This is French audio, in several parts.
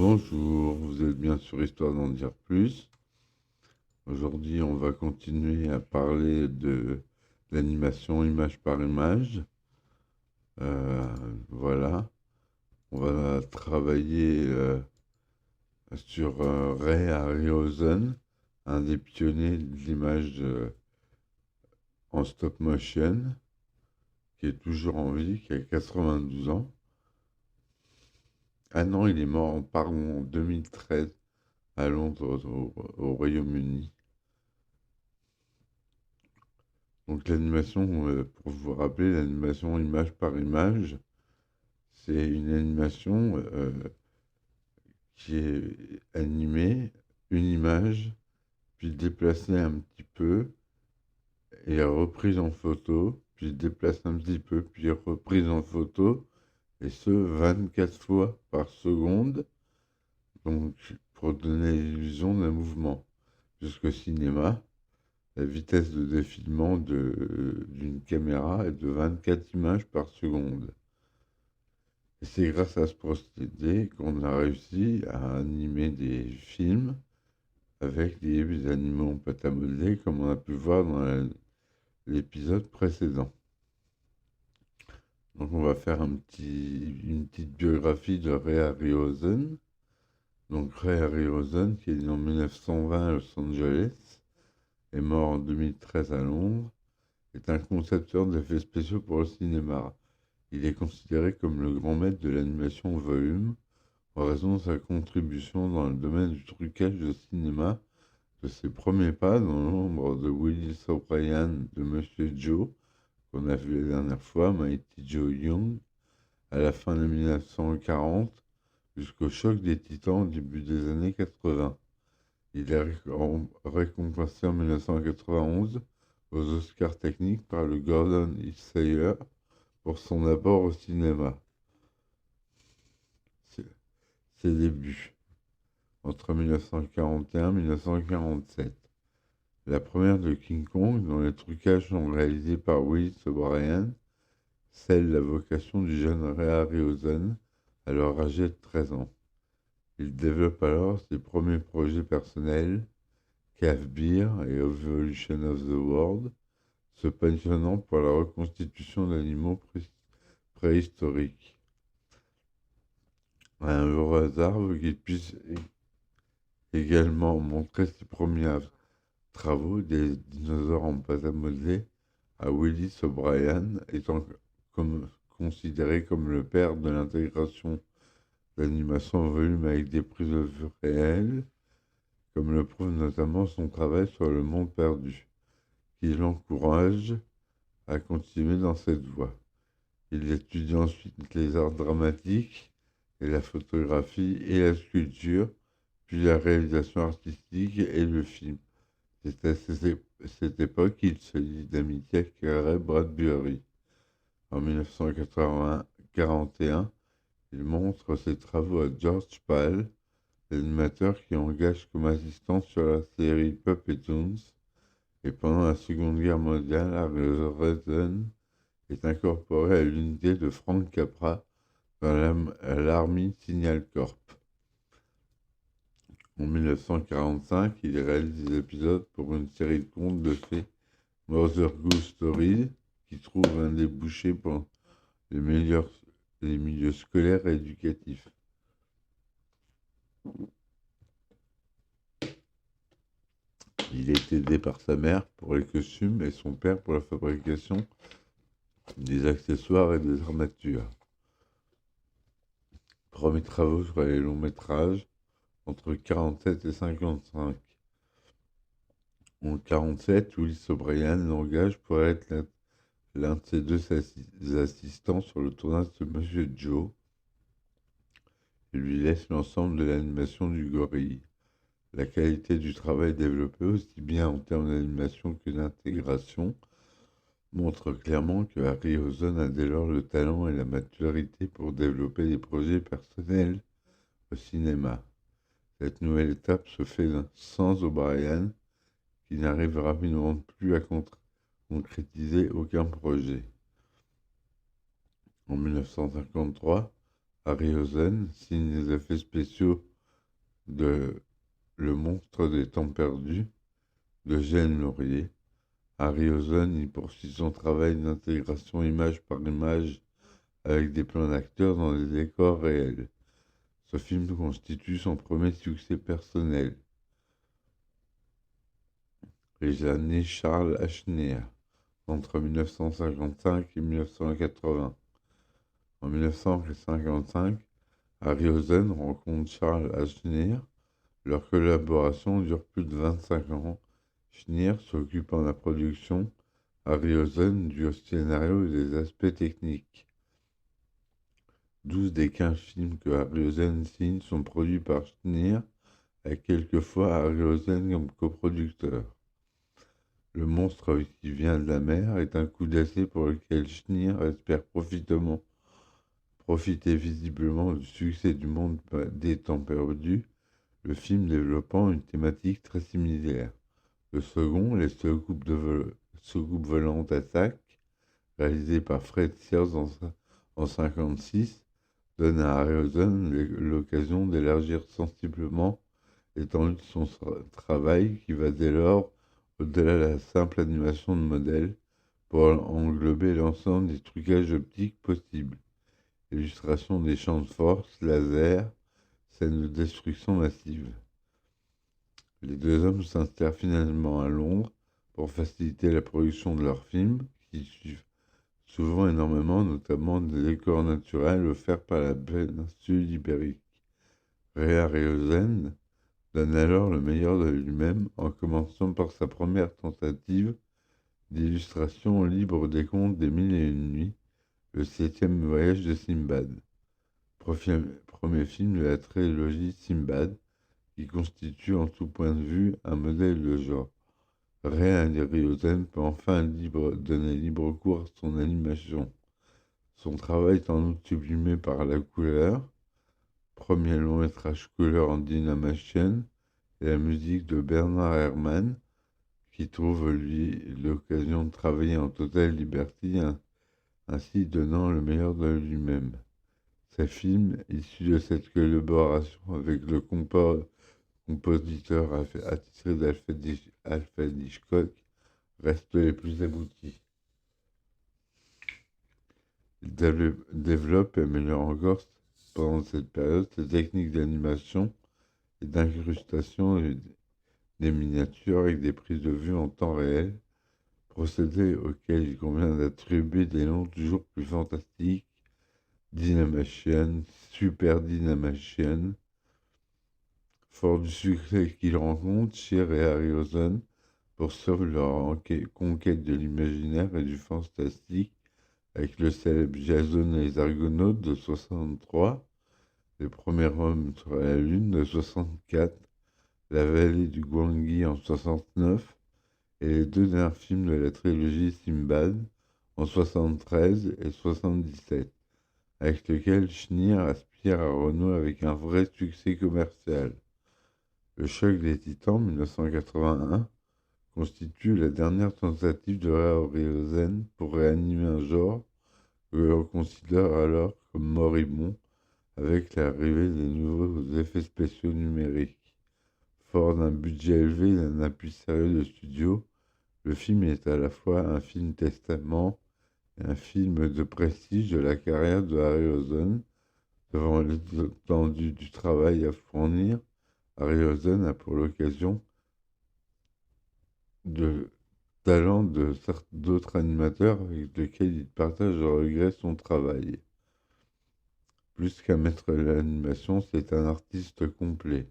Bonjour, vous êtes bien sur Histoire d'en dire plus. Aujourd'hui, on va continuer à parler de l'animation image par image. Voilà, on va travailler sur Ray Harryhausen, un des pionniers de l'image en stop motion, qui est toujours en vie, qui a 92 ans. Ah non, il est mort, pardon, en 2013 à Londres, au Royaume-Uni. Donc l'animation, pour vous rappeler, l'animation image par image, c'est une animation qui est animée, une image, puis déplacée un petit peu, et reprise en photo, puis déplacée un petit peu, puis reprise en photo, et ce 24 fois par seconde, donc pour donner l'illusion d'un mouvement. Jusqu'au cinéma, la vitesse de défilement d'une caméra est de 24 images par seconde. Et c'est grâce à ce procédé qu'on a réussi à animer des films avec des animaux en pâte à modeler, comme on a pu voir dans l'épisode précédent. Donc on va faire une petite biographie de Ray Harryhausen. Donc Ray Harryhausen, qui est né en 1920 à Los Angeles, est mort en 2013 à Londres, est un concepteur d'effets spéciaux pour le cinéma. Il est considéré comme le grand maître de l'animation au volume, en raison de sa contribution dans le domaine du trucage de cinéma, de ses premiers pas dans l'ombre de Willis O'Brien de Monsieur Joe, qu'on a vu la dernière fois, Mighty Joe Young, à la fin de 1940, jusqu'au choc des Titans au début des années 80. Il est récompensé en 1991 aux Oscars techniques par le Gordon Isaiah pour son apport au cinéma. Ses débuts entre 1941 et 1947. La première de King Kong, dont les trucages sont réalisés par Willis O'Brien, scelle la vocation du jeune Ray Harryhausen, alors âgé de 13 ans. Il développe alors ses premiers projets personnels, Cave Beer et Evolution of the World, se passionnant pour la reconstitution d'animaux préhistoriques. Un heureux hasard veut qu'il puisse également montrer ses premiers travaux des dinosaures en pâte à modeler à Willis O'Brien, étant considéré comme le père de l'intégration d'animation en volume avec des prises de vue réelles, comme le prouve notamment son travail sur le monde perdu, qui l'encourage à continuer dans cette voie. Il étudie ensuite les arts dramatiques et la photographie et la sculpture, puis la réalisation artistique et le film. C'est à cette époque qu'il se lie d'amitié avec Ray Bradbury. En 1941, il montre ses travaux à George Pal, l'animateur qui engage comme assistant sur la série Puppet Toons, et pendant la Seconde Guerre mondiale, Harryhausen est incorporé à l'unité de Frank Capra dans l'Army Signal Corps. En 1945, il réalise des épisodes pour une série de contes de fées, Mother Goose Stories, qui trouve un débouché pour les milieux scolaires et éducatifs. Il est aidé par sa mère pour les costumes et son père pour la fabrication des accessoires et des armatures. Premiers travaux sur les longs métrages entre 47 et 55. En 47, Willis O'Brien l'engage pour être l'un de ses deux assistants sur le tournage de Monsieur Joe et lui laisse l'ensemble de l'animation du gorille. La qualité du travail développé, aussi bien en termes d'animation que d'intégration, montre clairement que Harryhausen a dès lors le talent et la maturité pour développer des projets personnels au cinéma. Cette nouvelle étape se fait sans O'Brien, qui n'arrive rapidement plus à concrétiser aucun projet. En 1953, Harryhausen signe les effets spéciaux de Le monstre des temps perdus de Gênes Laurier. Harryhausen y poursuit son travail d'intégration image par image avec des plans d'acteurs dans des décors réels. Ce film constitue son premier succès personnel. Les années Charles Ashner, entre 1955 et 1980. En 1955, Harryhausen rencontre Charles Ashner. Leur collaboration dure plus de 25 ans. Schneer s'occupe de la production, Harryhausen du scénario et des aspects techniques. 12 des 15 films que Harryhausen signe sont produits par Schneer, avec quelquefois Harryhausen comme coproducteur. Le monstre qui vient de la mer est un coup d'essai pour lequel Schneer espère profiter visiblement du succès du monde des temps perdus, le film développant une thématique très similaire. Le second, Les soucoupes volantes attaquent, réalisé par Fred Sears en 1956, donne à Harryhausen l'occasion d'élargir sensiblement l'étendue de son travail qui va dès lors au-delà de la simple animation de modèles pour englober l'ensemble des trucages optiques possibles. Illustration des champs de force, laser, scènes de destruction massive. Les deux hommes s'installent finalement à Londres pour faciliter la production de leurs films, qui suivent souvent énormément, notamment des décors naturels offerts par la péninsule ibérique. Ray Harryhausen donne alors le meilleur de lui-même en commençant par sa première tentative d'illustration libre des contes des Mille et une nuits, le 7e voyage de Simbad, premier film de la trilogie Simbad, qui constitue en tout point de vue un modèle de genre. Ray Harryhausen peut enfin donner libre cours à son animation. Son travail est en outre sublimé par la couleur, premier long métrage couleur en Dynamation, et la musique de Bernard Herrmann, qui trouve lui l'occasion de travailler en totale liberté, ainsi donnant le meilleur de lui-même. Ces films, issus de cette collaboration avec le compositeur attitré d'Alfred Hitchcock, restent les plus aboutis. Il développe et améliore encore pendant cette période ses techniques d'animation et d'incrustation des miniatures avec des prises de vue en temps réel, procédé auquel il convient d'attribuer des noms toujours plus fantastiques: Dynamation, Super Dynamation. Fort du succès qu'ils rencontrent, Scheer et Harryhausen poursuivent leur conquête de l'imaginaire et du fantastique avec le célèbre Jason et les Argonautes de 1963, Les premiers hommes sur la Lune de 1964, La vallée du Gwangi en 1969 et les deux derniers films de la trilogie Simbad en 1973 et 1977, avec lesquels Schneer aspire à renouer avec un vrai succès commercial. Le choc des Titans, 1981, constitue la dernière tentative de Harryhausen pour réanimer un genre que l'on considère alors comme moribond avec l'arrivée des nouveaux effets spéciaux numériques. Fort d'un budget élevé et d'un appui sérieux de studio, le film est à la fois un film testament et un film de prestige de la carrière de Harryhausen. Devant l'étendue du travail à fournir, Harryhausen a pour l'occasion de talent d'autres animateurs avec lesquels il partage le regret son travail. Plus qu'un maître de l'animation, c'est un artiste complet.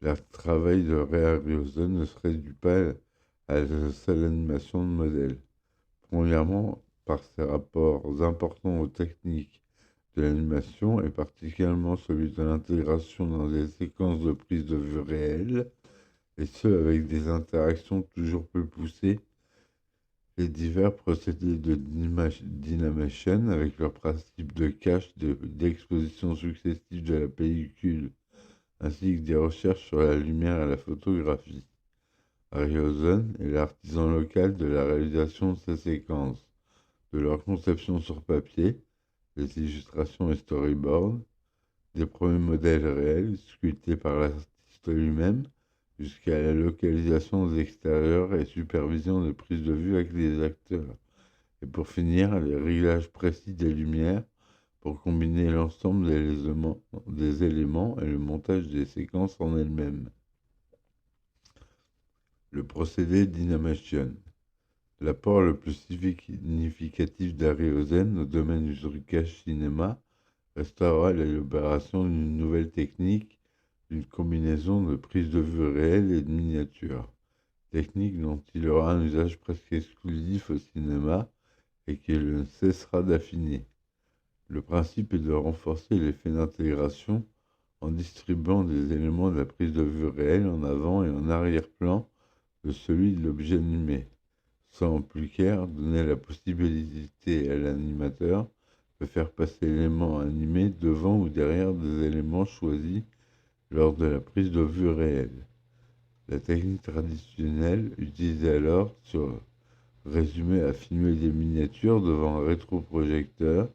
Le travail de Ray Harryhausen ne se réduit pas à la seule animation de modèle. Premièrement, par ses rapports importants aux techniques de l'animation, et particulièrement celui de l'intégration dans des séquences de prise de vue réelles, et ce avec des interactions toujours plus poussées, les divers procédés de Dynamation avec leur principe de cache, d'exposition successive de la pellicule, ainsi que des recherches sur la lumière et la photographie. Harryhausen est l'artisan local de la réalisation de ces séquences, de leur conception sur papier, des illustrations et storyboards, des premiers modèles réels sculptés par enregistré lui-même, jusqu'à la localisation des extérieurs et supervision de prise de vue avec les acteurs. Et pour finir, les réglages précis des lumières pour combiner l'ensemble des éléments et le montage des séquences en elles-mêmes. Le procédé Dynamation. L'apport le plus significatif d'Harryhausen au domaine du trucage cinéma restera l'élaboration d'une nouvelle technique, d'une combinaison de prise de vue réelle et de miniatures, technique dont il aura un usage presque exclusif au cinéma et qu'il ne cessera d'affiner. Le principe est de renforcer l'effet d'intégration en distribuant des éléments de la prise de vue réelle en avant et en arrière-plan de celui de l'objet animé, sans plus clair donner la possibilité à l'animateur de faire passer l'élément animé devant ou derrière des éléments choisis lors de la prise de vue réelle. La technique traditionnelle utilisée alors se résumait à filmer des miniatures devant un rétroprojecteur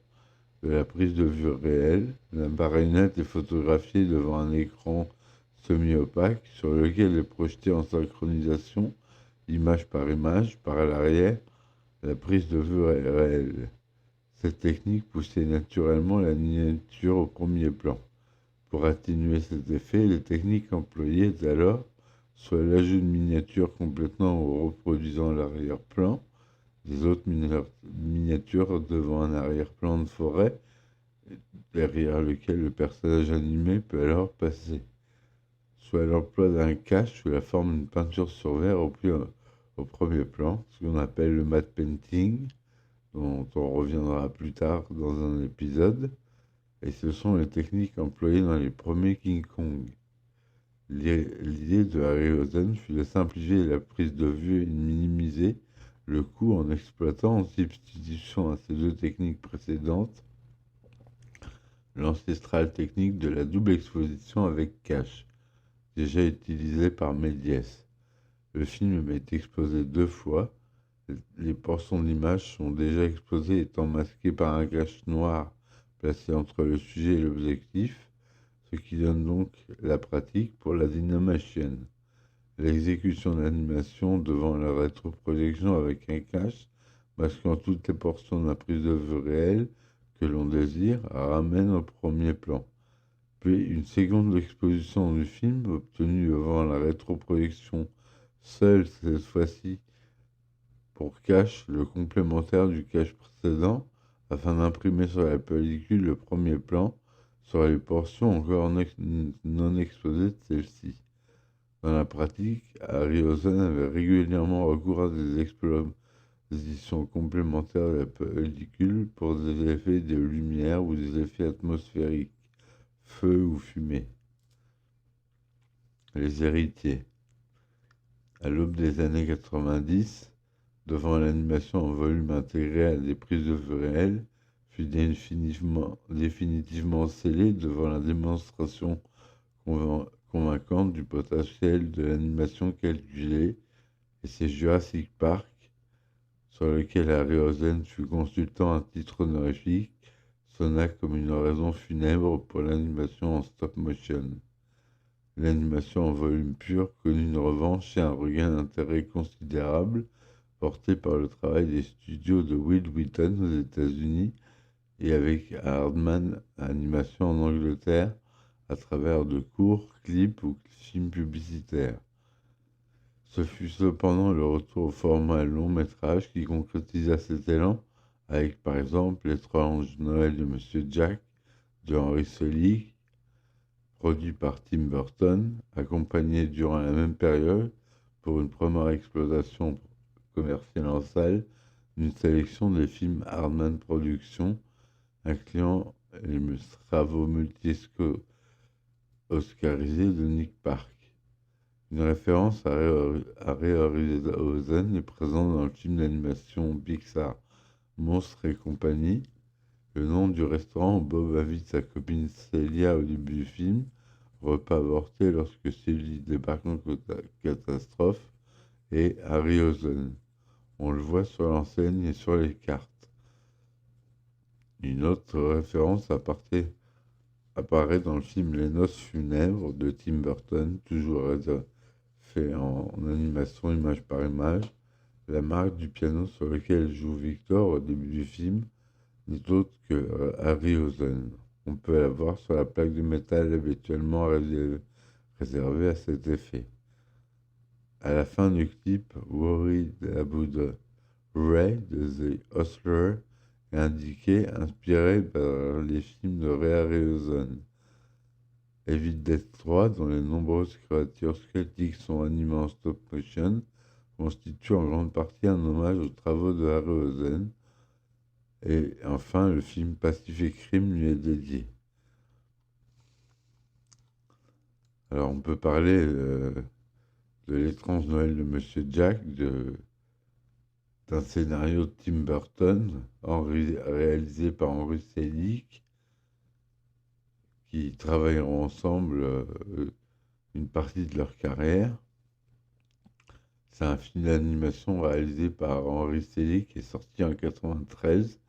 de la prise de vue réelle. La marionnette est photographiée devant un écran semi-opaque sur lequel est projetée en synchronisation, image par l'arrière, la prise de vue réelle. Cette technique poussait naturellement la miniature au premier plan. Pour atténuer cet effet, les techniques employées alors soit l'ajout de miniatures complètement ou reproduisant l'arrière-plan, des autres miniatures devant un arrière-plan de forêt, derrière lequel le personnage animé peut alors passer, soit l'emploi d'un cache sous la forme d'une peinture sur verre au premier plan, ce qu'on appelle le matte painting, dont on reviendra plus tard dans un épisode, et ce sont les techniques employées dans les premiers King Kong. L'idée de Harryhausen fut de simplifier la prise de vue et de minimiser le coût en exploitant, en substitution à ces deux techniques précédentes, l'ancestrale technique de la double exposition avec cache, déjà utilisée par Méliès. Le film est exposé 2 fois. Les portions de l'image sont déjà exposées étant masquées par un cache noir placé entre le sujet et l'objectif, ce qui donne donc la pratique pour la Dynamation. L'exécution de l'animation devant la rétroprojection avec un cache, masquant toutes les portions de la prise de vue réelle que l'on désire, ramène au premier plan. Puis une seconde exposition du film, obtenue devant la rétroprojection, seule cette fois-ci pour cache le complémentaire du cache précédent, afin d'imprimer sur la pellicule le premier plan sur les portions encore non exposées de celle-ci. Dans la pratique, Harryhausen avait régulièrement recours à des expositions complémentaires de la pellicule pour des effets de lumière ou des effets atmosphériques, feu ou fumée. Les héritiers. À l'aube des années 90, devant l'animation en volume intégré à des prises de vue réelles, fut définitivement scellé devant la démonstration convaincante du potentiel de l'animation calculée, et c'est Jurassic Park, sur lequel Harryhausen fut consultant à titre honorifique, sonna comme une oraison funèbre pour l'animation en stop motion. L'animation en volume pur connut une revanche et un regain d'intérêt considérable, porté par le travail des studios de Will Wheaton aux États-Unis et avec Hardman Animation en Angleterre, à travers de courts clips ou films publicitaires. Ce fut cependant le retour au format long métrage qui concrétisa cet élan, avec par exemple L'étrange Noël de Monsieur Jack de Henry Selick, produit par Tim Burton, accompagné durant la même période, pour une première exploitation commerciale en salle, d'une sélection des films Hardman Productions, incluant les travaux multi-oscarisés de Nick Park. Une référence à Harryhausen est présente dans le film d'animation Pixar Monstres et compagnie. Le nom du restaurant où Bob invite sa copine Celia au début du film, repas avorté lorsque Celia débarque en catastrophe, est Harryhausen. On le voit sur l'enseigne et sur les cartes. Une autre référence apportée apparaît dans le film Les Noces funèbres de Tim Burton, toujours fait en animation image par image. La marque du piano sur lequel joue Victor au début du film n'est autre que Harryhausen. On peut la voir sur la plaque de métal habituellement réservée à cet effet. À la fin du clip, Worried About Ray de The Hustler est indiqué, inspiré par les films de Ray Harryhausen. Evil Dead 3, dont les nombreuses créatures squelettiques sont animées en stop motion, constitue en grande partie un hommage aux travaux de Harryhausen. Et enfin, le film Pacific Rim lui est dédié. Alors, on peut parler de L'étrange Noël de Monsieur Jack, d'un scénario de Tim Burton, réalisé par Henry Selick, qui travailleront ensemble une partie de leur carrière. C'est un film d'animation réalisé par Henry Selick qui est sorti en 1993.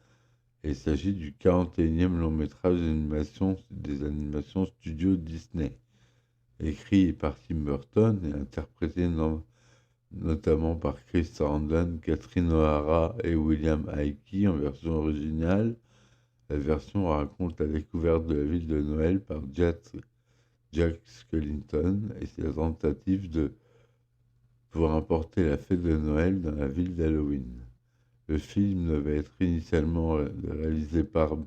Et il s'agit du 41e long métrage d'animation des animations studio Disney. Écrit par Tim Burton et interprété notamment par Chris Sarandon, Catherine O'Hara et William Hickey en version originale. La version raconte la découverte de la ville de Noël par Jack Skellington et ses tentatives pour importer la fête de Noël dans la ville d'Halloween. Le film devait être initialement réalisé par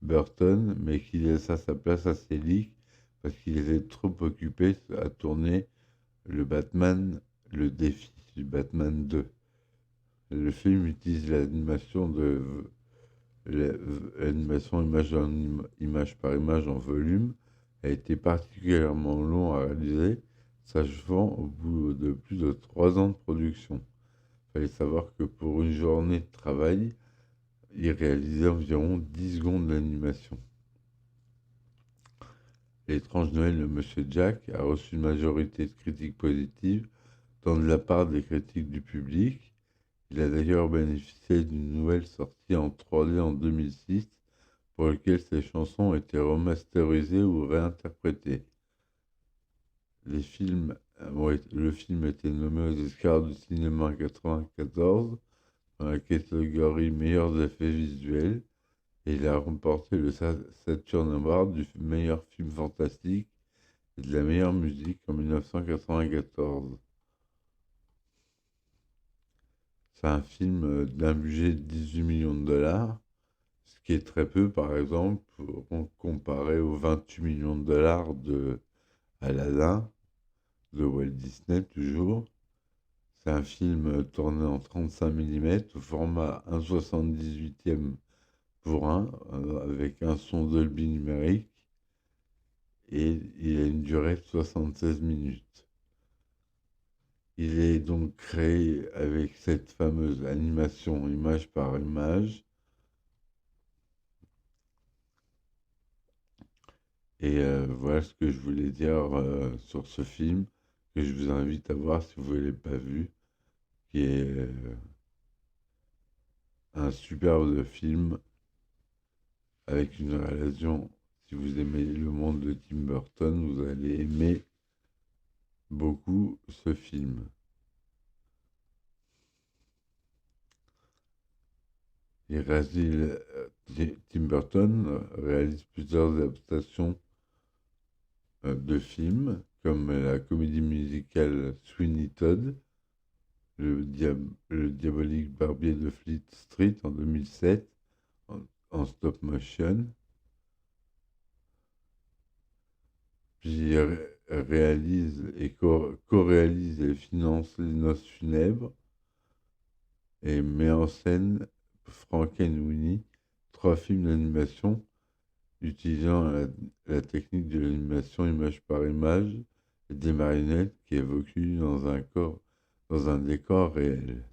Burton, mais qui laissa sa place à Selick parce qu'il était trop occupé à tourner le défi du Batman 2. Le film utilise l'animation image par image en volume, a été particulièrement long à réaliser, s'achevant au bout de plus de 3 ans de production. Il fallait savoir que pour une journée de travail, il réalisait environ 10 secondes d'animation. L'étrange Noël de Monsieur Jack a reçu une majorité de critiques positives, tant de la part des critiques du public. Il a d'ailleurs bénéficié d'une nouvelle sortie en 3D en 2006, pour laquelle ses chansons ont été remasterisées ou réinterprétées. Le film a été nommé aux Oscars du cinéma en 1994 dans la catégorie meilleurs effets visuels et il a remporté le Saturn Award du meilleur film fantastique et de la meilleure musique en 1994. C'est un film d'un budget de 18 millions de dollars, ce qui est très peu par exemple comparé aux 28 millions de dollars de Aladdin de Walt Disney toujours. C'est un film tourné en 35 mm au format 1/78 pour 1 avec un son Dolby numérique et il a une durée de 76 minutes. Il est donc créé avec cette fameuse animation image par image et voilà ce que je voulais dire sur ce film que je vous invite à voir si vous ne l'avez pas vu, qui est un superbe film avec une réalisation. Si vous aimez le monde de Tim Burton, vous allez aimer beaucoup ce film. Tim Burton réalise plusieurs adaptations de films, comme la comédie musicale Sweeney Todd, le diabolique barbier de Fleet Street en 2007, en stop motion. Puis il réalise et co-réalise et finance Les Noces funèbres et met en scène Frankenweenie, 3 films d'animation utilisant la technique de l'animation image par image et des marionnettes qui évoluent dans un décor réel.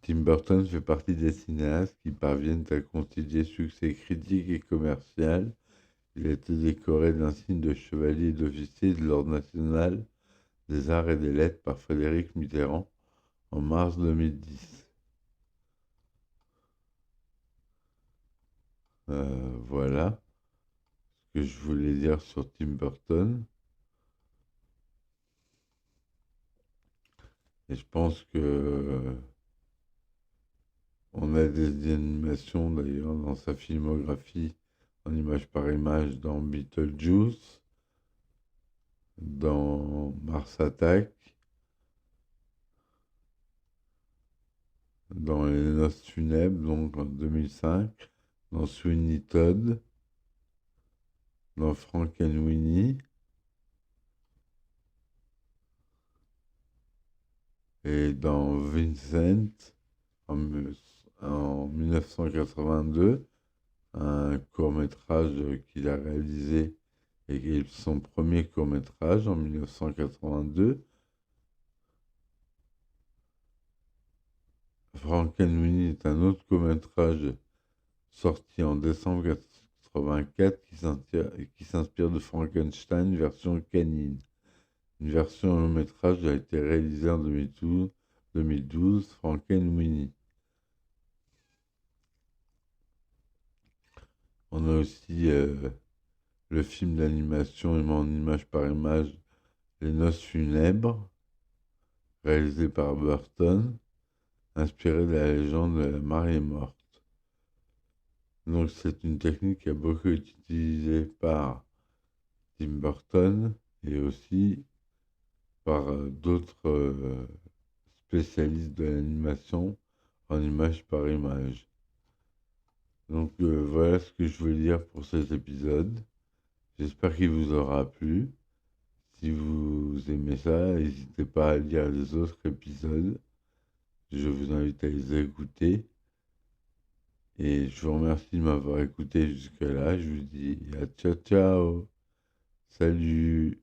Tim Burton fait partie des cinéastes qui parviennent à concilier succès critique et commercial. Il a été décoré d'un signe de chevalier et d'officier de l'Ordre national des arts et des lettres par Frédéric Mitterrand en mars 2010. Voilà ce que je voulais dire sur Tim Burton. Et je pense que on a des animations d'ailleurs dans sa filmographie en image par image dans Beetlejuice, dans Mars Attack, dans Les Noces funèbres, donc en 2005, dans Sweeney Todd, dans Frankenweenie et dans Vincent en 1982, un court-métrage qu'il a réalisé et qui est son premier court-métrage en 1982. Frankenweenie est un autre court-métrage sorti en décembre 1984 qui s'inspire de Frankenstein version canine. Une version long métrage a été réalisée en 2012, Frankenweenie. On a aussi le film d'animation en image par image Les Noces funèbres, réalisé par Burton, inspiré de la légende de la mariée morte. Donc c'est une technique qui a beaucoup été utilisée par Tim Burton et aussi par d'autres spécialistes de l'animation en image par image. Donc voilà ce que je voulais dire pour cet épisode. J'espère qu'il vous aura plu. Si vous aimez ça, n'hésitez pas à lire les autres épisodes. Je vous invite à les écouter. Et je vous remercie de m'avoir écouté jusque-là. Je vous dis à ciao ciao. Salut.